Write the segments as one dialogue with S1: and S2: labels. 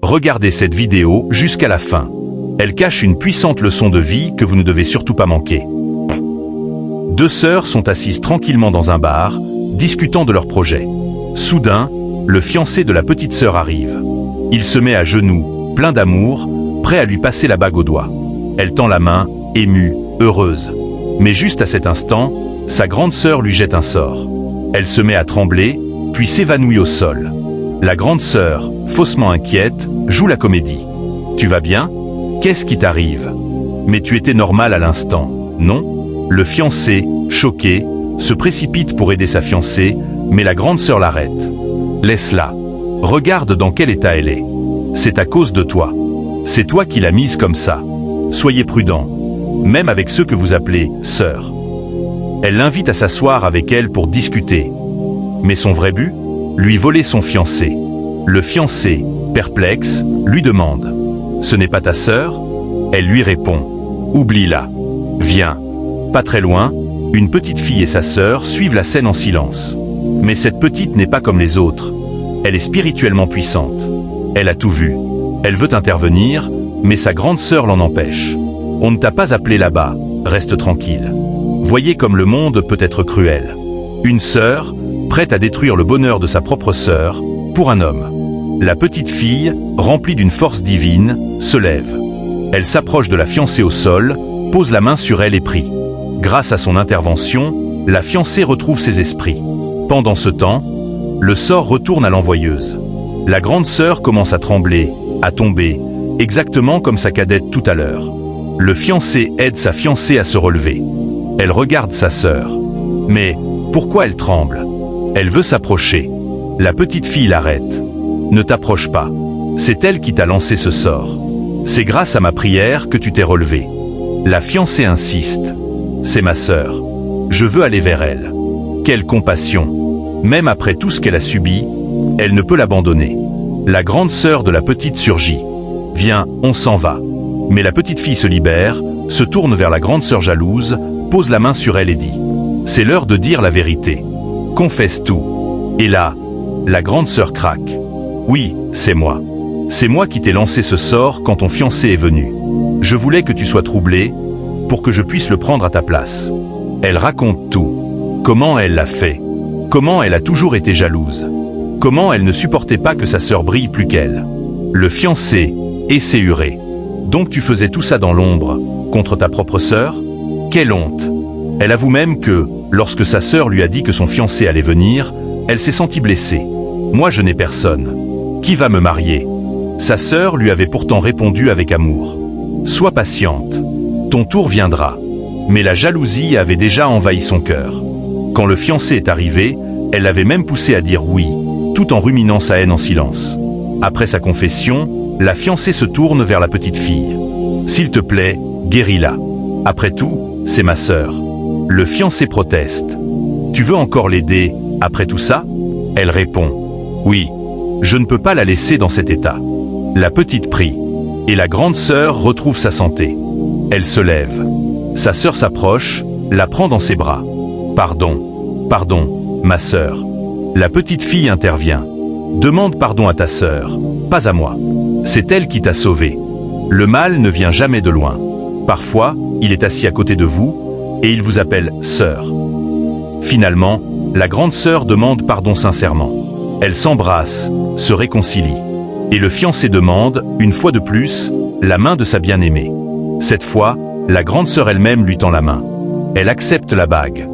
S1: Regardez cette vidéo jusqu'à la fin. Elle cache une puissante leçon de vie que vous ne devez surtout pas manquer. Deux sœurs sont assises tranquillement dans un bar, discutant de leur projet. Soudain, le fiancé de la petite sœur arrive. Il se met à genoux, plein d'amour, prêt à lui passer la bague au doigt. Elle tend la main, émue, heureuse. Mais juste à cet instant, sa grande sœur lui jette un sort. Elle se met à trembler, puis s'évanouit au sol. La grande sœur, faussement inquiète, joue la comédie. « Tu vas bien ? Qu'est-ce qui t'arrive ? Mais tu étais normal à l'instant, non ?» Le fiancé, choqué, se précipite pour aider sa fiancée, mais la grande sœur l'arrête. « Laisse-la. Regarde dans quel état elle est. C'est à cause de toi. C'est toi qui l'as mise comme ça. Soyez prudent, même avec ceux que vous appelez sœurs. » Elle l'invite à s'asseoir avec elle pour discuter. Mais son vrai but ? Lui voler son fiancé. Le fiancé, perplexe, lui demande « Ce n'est pas ta sœur ?» Elle lui répond « Oublie-la. Viens. » Pas très loin, une petite fille et sa sœur suivent la scène en silence. Mais cette petite n'est pas comme les autres. Elle est spirituellement puissante. Elle a tout vu. Elle veut intervenir, mais sa grande sœur l'en empêche. « On ne t'a pas appelé là-bas. Reste tranquille. » Voyez comme le monde peut être cruel. Une sœur, prête à détruire le bonheur de sa propre sœur, pour un homme. La petite fille, remplie d'une force divine, se lève. Elle s'approche de la fiancée au sol, pose la main sur elle et prie. Grâce à son intervention, la fiancée retrouve ses esprits. Pendant ce temps, le sort retourne à l'envoyeuse. La grande sœur commence à trembler, à tomber, exactement comme sa cadette tout à l'heure. Le fiancé aide sa fiancée à se relever. Elle regarde sa sœur. Mais pourquoi elle tremble ? Elle veut s'approcher. La petite fille l'arrête. « Ne t'approche pas. C'est elle qui t'a lancé ce sort. C'est grâce à ma prière que tu t'es relevé. » La fiancée insiste. « C'est ma sœur. Je veux aller vers elle. » Quelle compassion. Même après tout ce qu'elle a subi, elle ne peut l'abandonner. La grande sœur de la petite surgit. « Viens, on s'en va. » Mais la petite fille se libère, se tourne vers la grande sœur jalouse, pose la main sur elle et dit « C'est l'heure de dire la vérité. Confesse tout. » Et là, la grande sœur craque. « Oui, c'est moi. C'est moi qui t'ai lancé ce sort quand ton fiancé est venu. Je voulais que tu sois troublé pour que je puisse le prendre à ta place. » Elle raconte tout. Comment elle l'a fait. Comment elle a toujours été jalouse. Comment elle ne supportait pas que sa sœur brille plus qu'elle. Le fiancé, esséhuré. « Donc tu faisais tout ça dans l'ombre, contre ta propre sœur ? Quelle honte !» Elle avoue même que, lorsque sa sœur lui a dit que son fiancé allait venir, elle s'est sentie blessée. « Moi je n'ai personne. Qui va me marier ?» Sa sœur lui avait pourtant répondu avec amour. « Sois patiente. Ton tour viendra. » Mais la jalousie avait déjà envahi son cœur. Quand le fiancé est arrivé, elle l'avait même poussé à dire oui, tout en ruminant sa haine en silence. Après sa confession, la fiancée se tourne vers la petite fille. « S'il te plaît, guéris-la. Après tout, c'est ma sœur. » Le fiancé proteste. « Tu veux encore l'aider, après tout ça ?» Elle répond. « Oui, je ne peux pas la laisser dans cet état. » La petite prie, et la grande sœur retrouve sa santé. Elle se lève. Sa sœur s'approche, la prend dans ses bras. « Pardon, pardon, ma sœur. » La petite fille intervient. « Demande pardon à ta sœur, pas à moi. C'est elle qui t'a sauvé. Le mal ne vient jamais de loin. Parfois, il est assis à côté de vous, et il vous appelle sœur. » Finalement, la grande sœur demande pardon sincèrement. Elle s'embrasse, se réconcilie. Et le fiancé demande, une fois de plus, la main de sa bien-aimée. Cette fois, la grande sœur elle-même lui tend la main. Elle accepte la bague.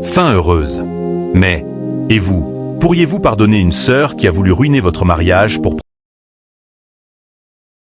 S1: Fin heureuse. Mais, et vous, pourriez-vous pardonner une sœur qui a voulu ruiner votre mariage pour